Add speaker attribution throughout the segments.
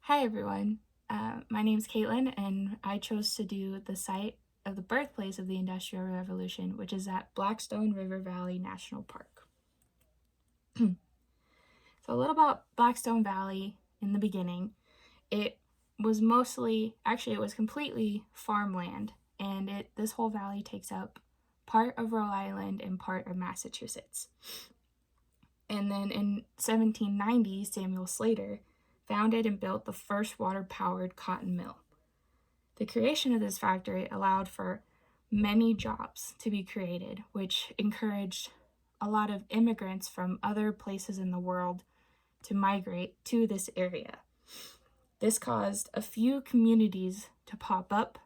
Speaker 1: Hi everyone, my name is Caitlin and I chose to do the site of the birthplace of the Industrial Revolution, which is at Blackstone River Valley National Park. So a little about Blackstone Valley in the beginning. It was it was completely farmland, and this whole valley takes up part of Rhode Island and part of Massachusetts. And then in 1790, Samuel Slater founded and built the first water-powered cotton mill. The creation of this factory allowed for many jobs to be created, which encouraged a lot of immigrants from other places in the world to migrate to this area. This caused a few communities to pop up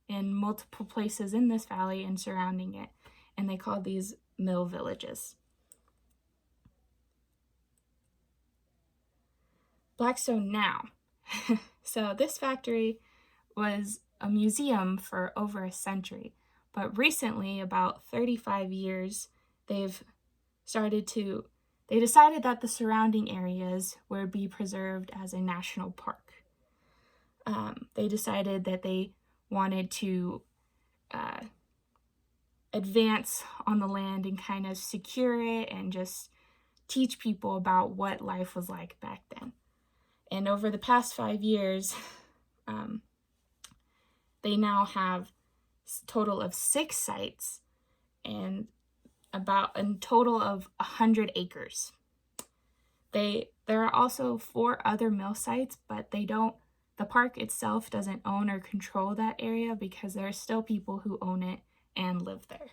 Speaker 1: in multiple places in this valley and surrounding it, and they called these mill villages. Blackstone now. So this factory was a museum for over a century, but recently, about 35 years, they decided that the surrounding areas would be preserved as a national park. They decided that they wanted to advance on the land and kind of secure it and just teach people about what life was like back then. And over the past 5 years, they now have a total of 6 sites and about a total of 100 acres. There are also 4 other mill sites, but the park itself doesn't own or control that area because there are still people who own it and live there.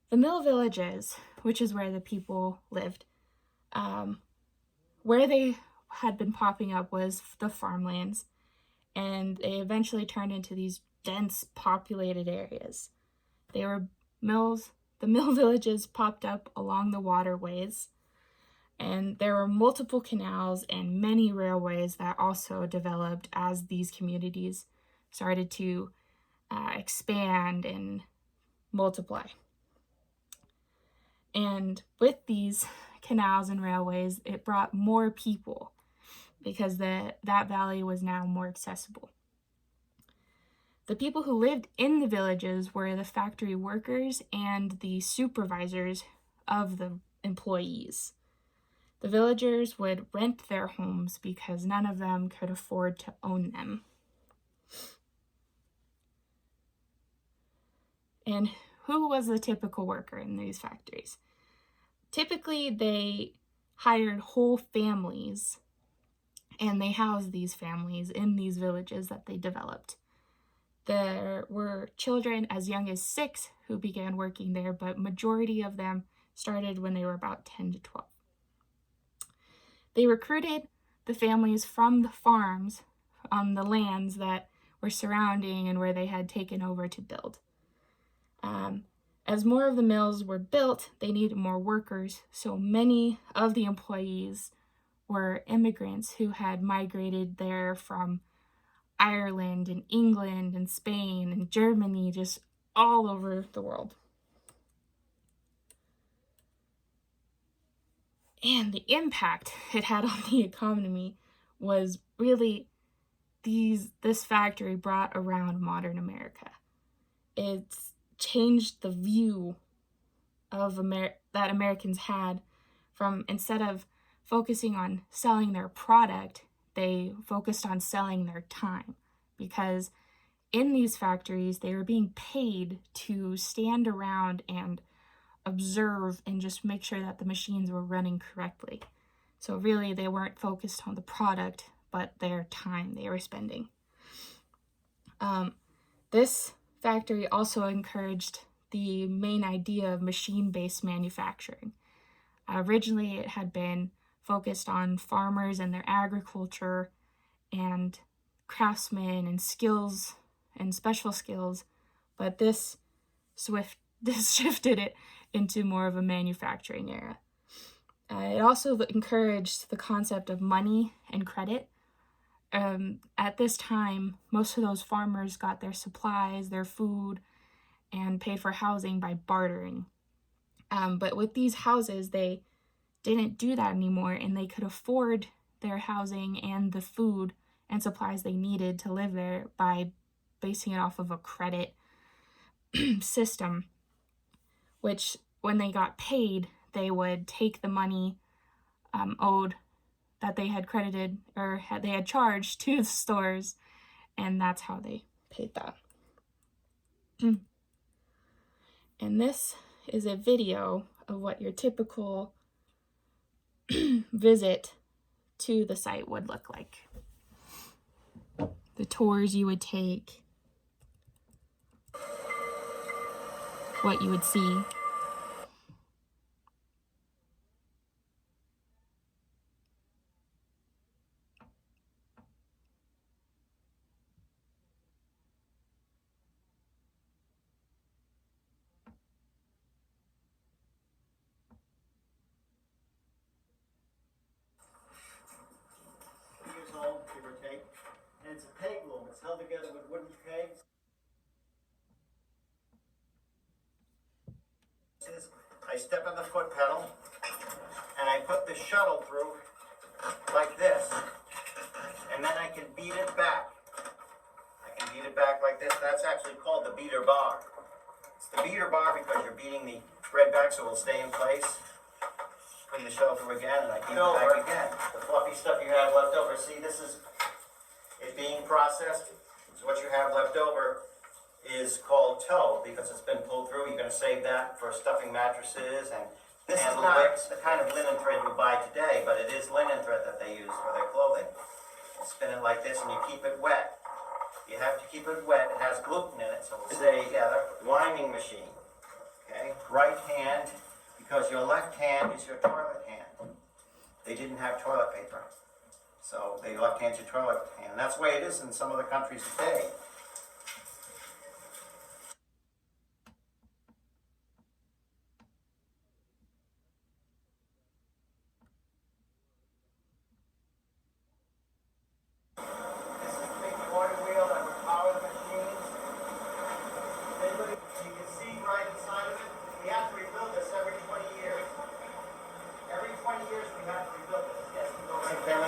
Speaker 1: The mill villages, which is where the people lived, where they had been popping up was the farmlands, and they eventually turned into these dense populated areas. The mill villages popped up along the waterways, and there were multiple canals and many railways that also developed as these communities started to expand and multiply. And with these canals and railways, it brought more people because that valley was now more accessible. The people who lived in the villages were the factory workers and the supervisors of the employees. The villagers would rent their homes because none of them could afford to own them. And who was the typical worker in these factories? Typically, they hired whole families, and they housed these families in these villages that they developed. There were children as young as 6 who began working there, but majority of them started when they were about 10 to 12. They recruited the families from the farms on the lands that were surrounding and where they had taken over to build. As more of the mills were built, they needed more workers, so many of the employees were immigrants who had migrated there from Ireland and England and Spain and Germany, just all over the world. And the impact it had on the economy was really this factory brought around modern America. It's changed the view of that Americans had from, instead of focusing on selling their product, they focused on selling their time, because in these factories they were being paid to stand around and observe and just make sure that the machines were running correctly. So really they weren't focused on the product, but their time they were spending. This factory also encouraged the main idea of machine-based manufacturing. Originally, it had been focused on farmers and their agriculture and craftsmen and skills and special skills, but this shifted it into more of a manufacturing era. It also encouraged the concept of money and credit. At this time, most of those farmers got their supplies, their food, and paid for housing by bartering. But with these houses, they didn't do that anymore, and they could afford their housing and the food and supplies they needed to live there by basing it off of a credit system, which when they got paid, they would take the money owed that they had credited or they had charged to the stores, and that's how they paid that. And this is a video of what your typical visit to the site would look like. The tours you would take, what you would see.
Speaker 2: Years old, give or take, and it's a peg loom. It's held together with wooden pegs. I step on the foot pedal, and I put the shuttle through like this, and then I can beat it back. I can beat it back like this. That's actually called the beater bar. It's the beater bar because you're beating the thread back so it will stay in place. Putting the shuttle through again, and I beat it back again. The fluffy stuff you have left over, see, this is it being processed. So what you have left over is called tow because it's been pulled through. You're going to save that for stuffing mattresses, and this is not the kind of linen thread you buy today, but it is linen thread that they use for their clothing. You spin it like this, and you keep it wet. You have to keep it wet. It has gluten in it, so it'll stay together. Winding machine. Okay, right hand, because your left hand is your toilet hand. They didn't have toilet paper, so the left hand's your toilet hand. And that's the way it is in some of the countries today.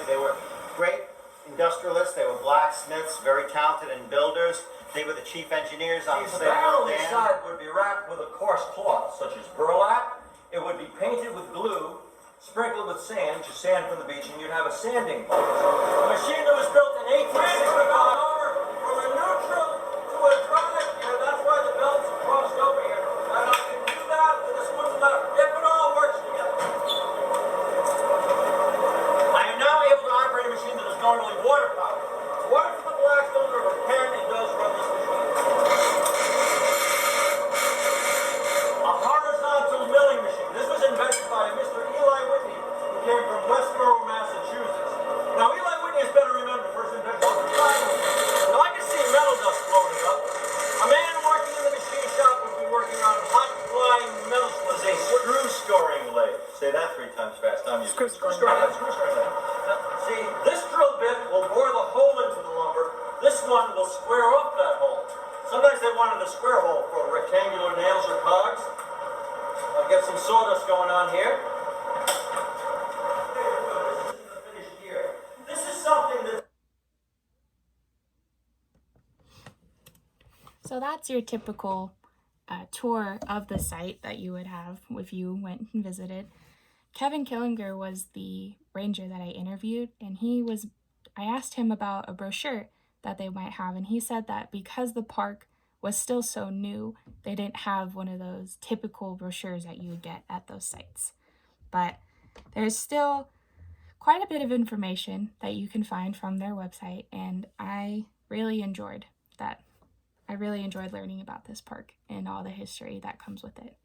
Speaker 2: They were great industrialists. They were blacksmiths, very talented in builders. They were the chief engineers on the
Speaker 3: The barrel inside would be wrapped with a coarse cloth, such as burlap. It would be painted with glue, sprinkled with sand, just sand from the beach, and you'd have a sanding boat. A machine that was built in 1865 over from a neutral to a dry gear. That's why the belts crossed over here. And I can do that with this wooden lever. If it all works together. I am now able to operate a machine that is normally water powered. Water from the Blackstone River can and does run this machine. A horizontal milling machine. This was invented by Mr. Eli Whitney, who came from Westborough, Massachusetts. Now, Eli Whitney is better remembered for his invention of the flying machine. Now, I can see metal dust floating up. A man working in the machine shop would be working on hot flying metal was a screw storing lathe. Say that 3 times fast. I'm used to screw storing lathe. See, this drill bit will bore the hole into the lumber. This one will square off that hole. Sometimes they wanted a square hole for rectangular nails or cogs. I'll get some sawdust going on here. This isn't the finished gear. This is something that...
Speaker 1: So that's your typical tour of the site that you would have if you went and visited. Kevin Killinger was the ranger that I interviewed, and I asked him about a brochure that they might have, and he said that because the park was still so new, they didn't have one of those typical brochures that you would get at those sites. But there's still quite a bit of information that you can find from their website, and I really enjoyed that. I really enjoyed learning about this park and all the history that comes with it.